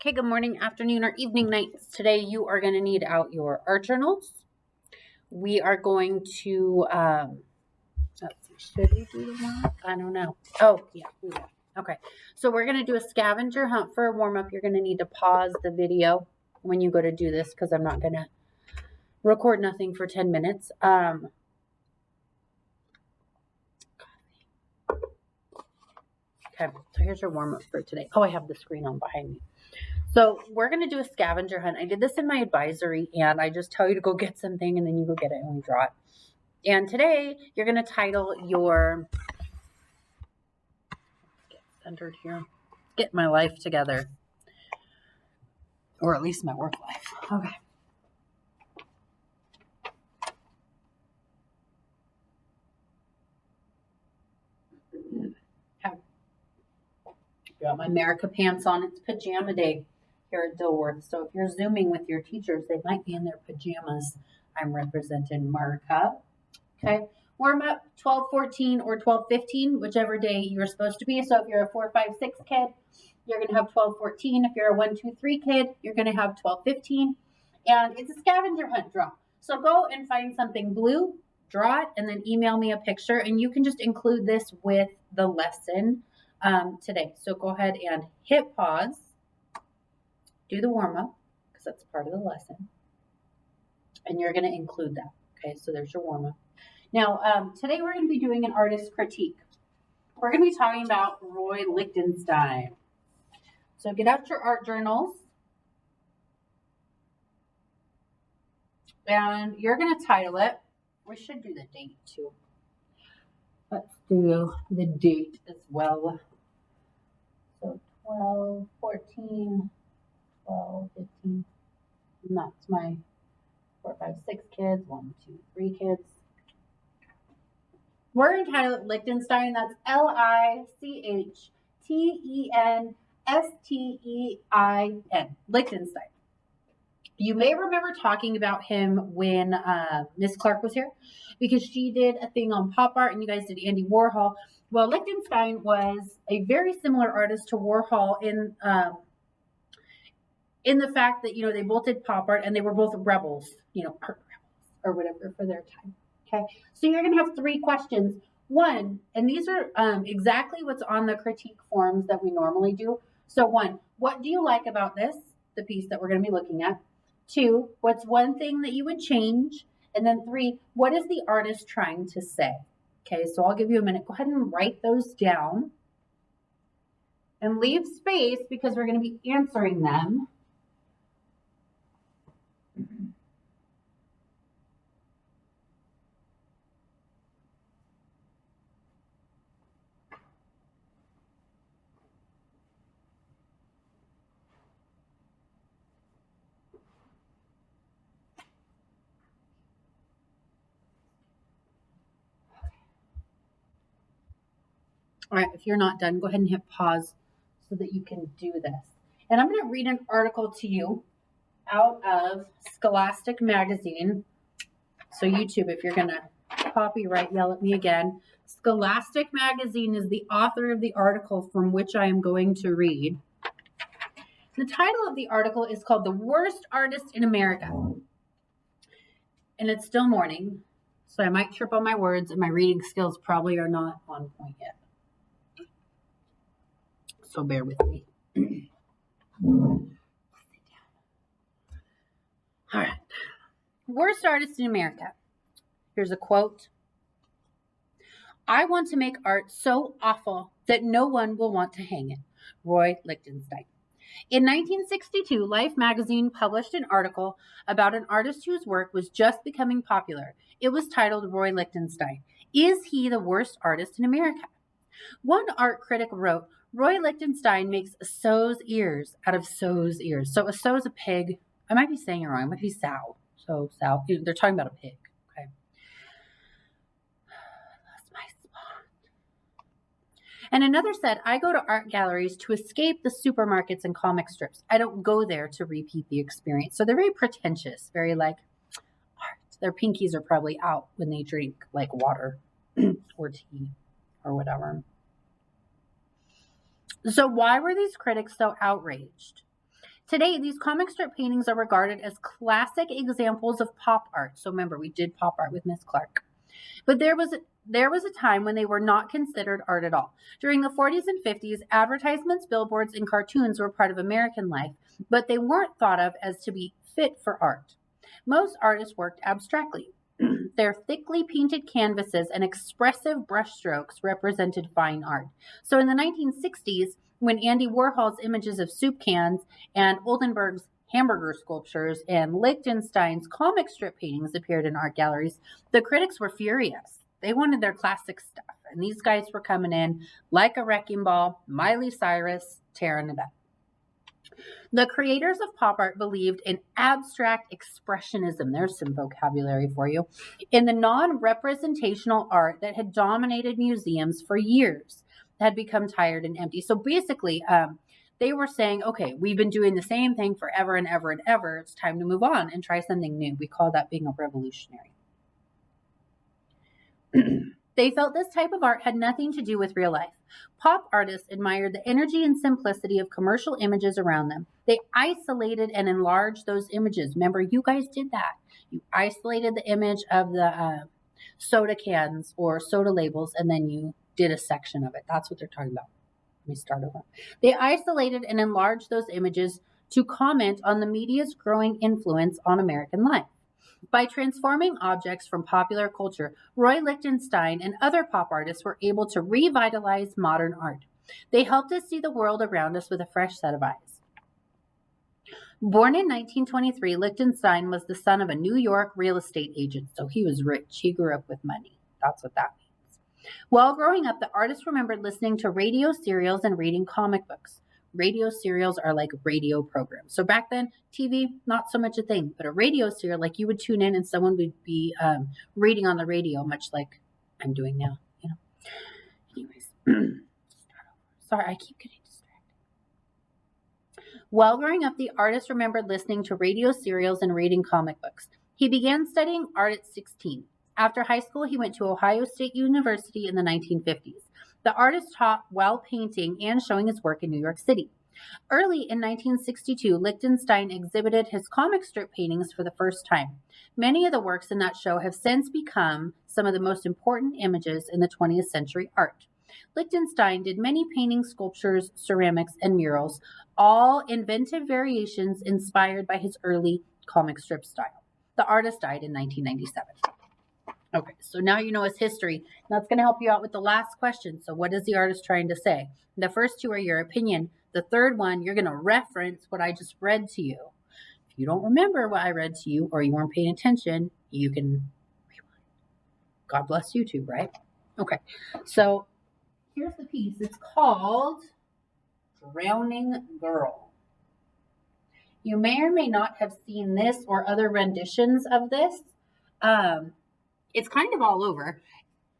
Okay, good morning, afternoon, or evening, nights. Today you are going to need out your art journals. We are going to, let's see, should we do the one? I don't know. Oh, yeah, we will. Okay, so we're going to do a scavenger hunt for a warm-up. You're going to need to pause the video when you go to do this because I'm not going to record nothing for 10 minutes. Okay, so here's your warm-up for today. Oh, I have the screen on behind me. So we're going to do a scavenger hunt. I did this in my advisory, and I just tell you to go get something, and then you go get it, and we draw it. And today, you're going to title your, get centered here, get my life together, or at least my work life. Okay. Got my America pants on. It's pajama day here at Dilworth. So if you're Zooming with your teachers, they might be in their pajamas. I'm representing America. Okay. Warm up 12:14 or 12:15, whichever day you're supposed to be. So if you're a 4, 5, 6 kid, you're going to have 12:14. If you're a 1, 2, 3 kid, you're going to have 12:15. And it's a scavenger hunt draw. So go and find something blue, draw it, and then email me a picture. And you can just include this with the lesson today. So go ahead and hit pause, do the warm up, because that's part of the lesson. And you're going to include that. Okay, so there's your warm up. Now, today we're going to be doing an artist critique. We're going to be talking about Roy Lichtenstein. So get out your art journals. And you're going to title it. We should do the date too. Let's do the date as well. So 12, 14, 12, 15. And that's my 4, 5, 6 kids. 1, 2, 3 kids. We're entitled Lichtenstein. That's Lichtenstein. Lichtenstein. You may remember talking about him when Miss Clark was here because she did a thing on pop art and you guys did Andy Warhol. Well, Lichtenstein was a very similar artist to Warhol in the fact that, they both did pop art and they were both rebels, art rebels or whatever for their time. Okay, so you're going to have 3 questions. 1, and these are exactly what's on the critique forms that we normally do. So 1, what do you like about this, the piece that we're going to be looking at? 2, what's one thing that you would change? And then 3, what is the artist trying to say? Okay, so I'll give you a minute. Go ahead and write those down. And leave space because we're going to be answering them. All right, if you're not done, go ahead and hit pause so that you can do this. And I'm going to read an article to you out of Scholastic Magazine. So YouTube, if you're going to copyright, yell at me again. Scholastic Magazine is the author of the article from which I am going to read. The title of the article is called The Worst Artist in America. And it's still morning, so I might trip on my words and my reading skills probably are not on point yet. So bear with me. All right. Worst artist in America. Here's a quote. I want to make art so awful that no one will want to hang it. Roy Lichtenstein. In 1962, Life magazine published an article about an artist whose work was just becoming popular. It was titled Roy Lichtenstein. Is he the worst artist in America? One art critic wrote, Roy Lichtenstein makes a sow's ears out of sow's ears. So a sow is a pig. I might be saying it wrong. It might be sow. So sow. They're talking about a pig. Okay. That's my spot. And another said, I go to art galleries to escape the supermarkets and comic strips. I don't go there to repeat the experience. So they're very pretentious, very like art. Their pinkies are probably out when they drink like water or tea or whatever. So why were these critics so outraged? Today, these comic strip paintings are regarded as classic examples of pop art. So remember, we did pop art with Miss Clark. But there was a time when they were not considered art at all. During the 40s and 50s, advertisements, billboards, and cartoons were part of American life, but they weren't thought of as to be fit for art. Most artists worked abstractly. Their thickly painted canvases and expressive brushstrokes represented fine art. So in the 1960s, when Andy Warhol's images of soup cans and Oldenburg's hamburger sculptures and Lichtenstein's comic strip paintings appeared in art galleries, the critics were furious. They wanted their classic stuff, and these guys were coming in like a wrecking ball, Miley Cyrus tearing it up. The creators of pop art believed in abstract expressionism. There's some vocabulary for you. In the non-representational art that had dominated museums for years, had become tired and empty. So basically, they were saying, okay, we've been doing the same thing forever and ever and ever. It's time to move on and try something new. We call that being a revolutionary. They felt this type of art had nothing to do with real life. Pop artists admired the energy and simplicity of commercial images around them. They isolated and enlarged those images. Remember, you guys did that. You isolated the image of the soda cans or soda labels, and then you did a section of it. That's what they're talking about. Let me start over. They isolated and enlarged those images to comment on the media's growing influence on American life. By transforming objects from popular culture, Roy Lichtenstein and other pop artists were able to revitalize modern art. They helped us see the world around us with a fresh set of eyes. Born in 1923, Lichtenstein was the son of a New York real estate agent, so he was rich. He grew up with money. That's what that means. While growing up, the artist remembered listening to radio serials and reading comic books. Radio serials are like radio programs. So back then, TV, not so much a thing, but a radio serial, like you would tune in and someone would be reading on the radio, much like I'm doing now, you know. Anyways, sorry, I keep getting distracted. While growing up, the artist remembered listening to radio serials and reading comic books. He began studying art at 16. After high school, he went to Ohio State University in the 1950s. The artist taught while painting and showing his work in New York City. Early in 1962, Lichtenstein exhibited his comic strip paintings for the first time. Many of the works in that show have since become some of the most important images in the 20th century art. Lichtenstein did many paintings, sculptures, ceramics, and murals, all inventive variations inspired by his early comic strip style. The artist died in 1997. Okay, so now you know his history. That's going to help you out with the last question. So what is the artist trying to say? The first two are your opinion. The third one, you're going to reference what I just read to you. If you don't remember what I read to you or you weren't paying attention, you can rewind. God bless YouTube, right? Okay, so here's the piece. It's called Drowning Girl. You may or may not have seen this or other renditions of this. It's kind of all over.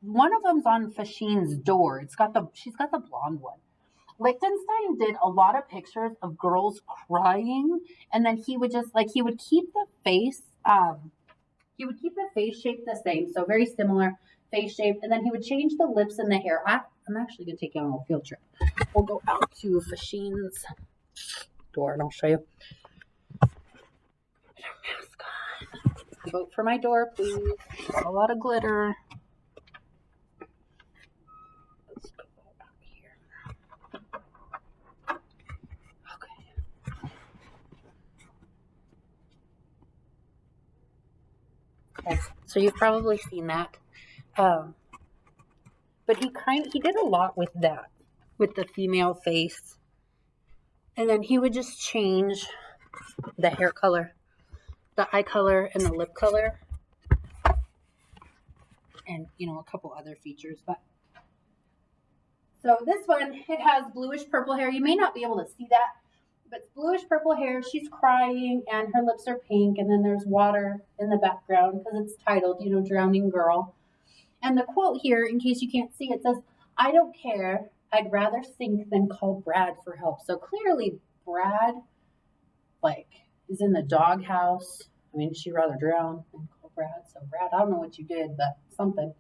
One of them's on Fashine's door. She's got the blonde one. Lichtenstein did a lot of pictures of girls crying, and then he would keep the face shape the same, so very similar face shape, and then he would change the lips and the hair. I'm actually gonna take you on a little field trip. We'll go out to Fashine's door and I'll show you. Vote for my door, please. Got a lot of glitter. Let's go out here. Okay, so you've probably seen that. But he did a lot with that, with the female face. And then he would just change the hair color, the eye color, and the lip color, and a couple other features. But so this one, it has bluish purple hair. You may not be able to see that, but it's bluish purple hair. She's crying and her lips are pink, and then there's water in the background because it's titled, Drowning Girl. And the quote here, in case you can't see, it says, "I don't care. I'd rather sink than call Brad for help." So clearly Brad, is in the doghouse. I mean, she'd rather drown than call Brad. So Brad, I don't know what you did, but something.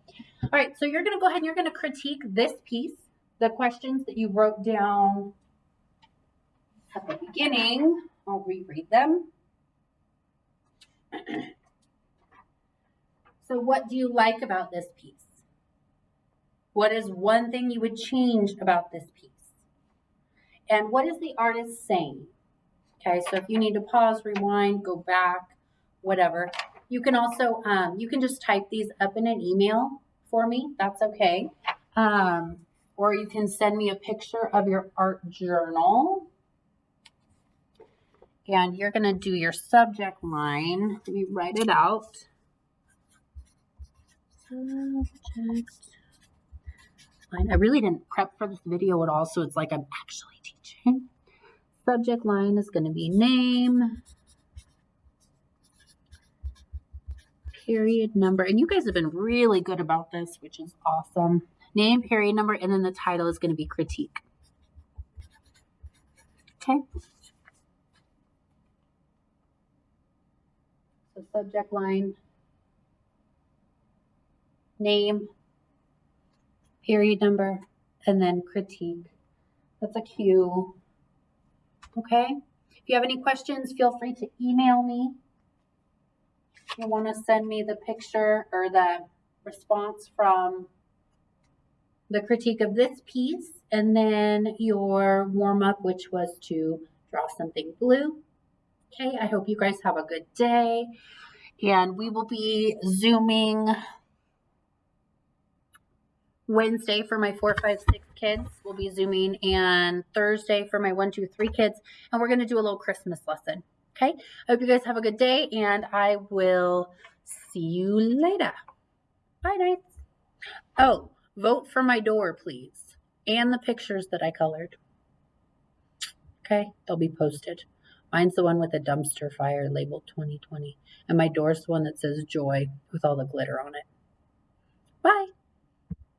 All right, so you're going to go ahead and you're going to critique this piece, the questions that you wrote down at the beginning I'll reread them. So what do you like about this piece? What is one thing you would change about this piece? And what is the artist saying? Okay, so if you need to pause, rewind, go back, whatever. You can also, you can just type these up in an email for me. That's okay. Or you can send me a picture of your art journal. And you're going to do your subject line. Let me write it out. Subject line. I really didn't prep for this video at all, so it's like I'm actually teaching. Subject line is going to be name, period number. And you guys have been really good about this, which is awesome. Name, period number, and then the title is going to be critique. Okay. So subject line, name, period number, and then critique. That's a cue. Okay. If you have any questions, feel free to email me. If you want to send me the picture or the response from the critique of this piece, and then your warm-up, which was to draw something blue. Okay, I hope you guys have a good day, and we will be Zooming Wednesday for my 4, 5, 6 kids. We'll be Zooming, and Thursday for my 1, 2, 3 kids, and we're going to do a little Christmas lesson. Okay, I hope you guys have a good day, and I will see you later. Bye, nights. Oh, vote for my door, please, and the pictures that I colored. Okay, they'll be posted. Mine's the one with the dumpster fire labeled 2020, and my door's the one that says joy with all the glitter on it. Bye.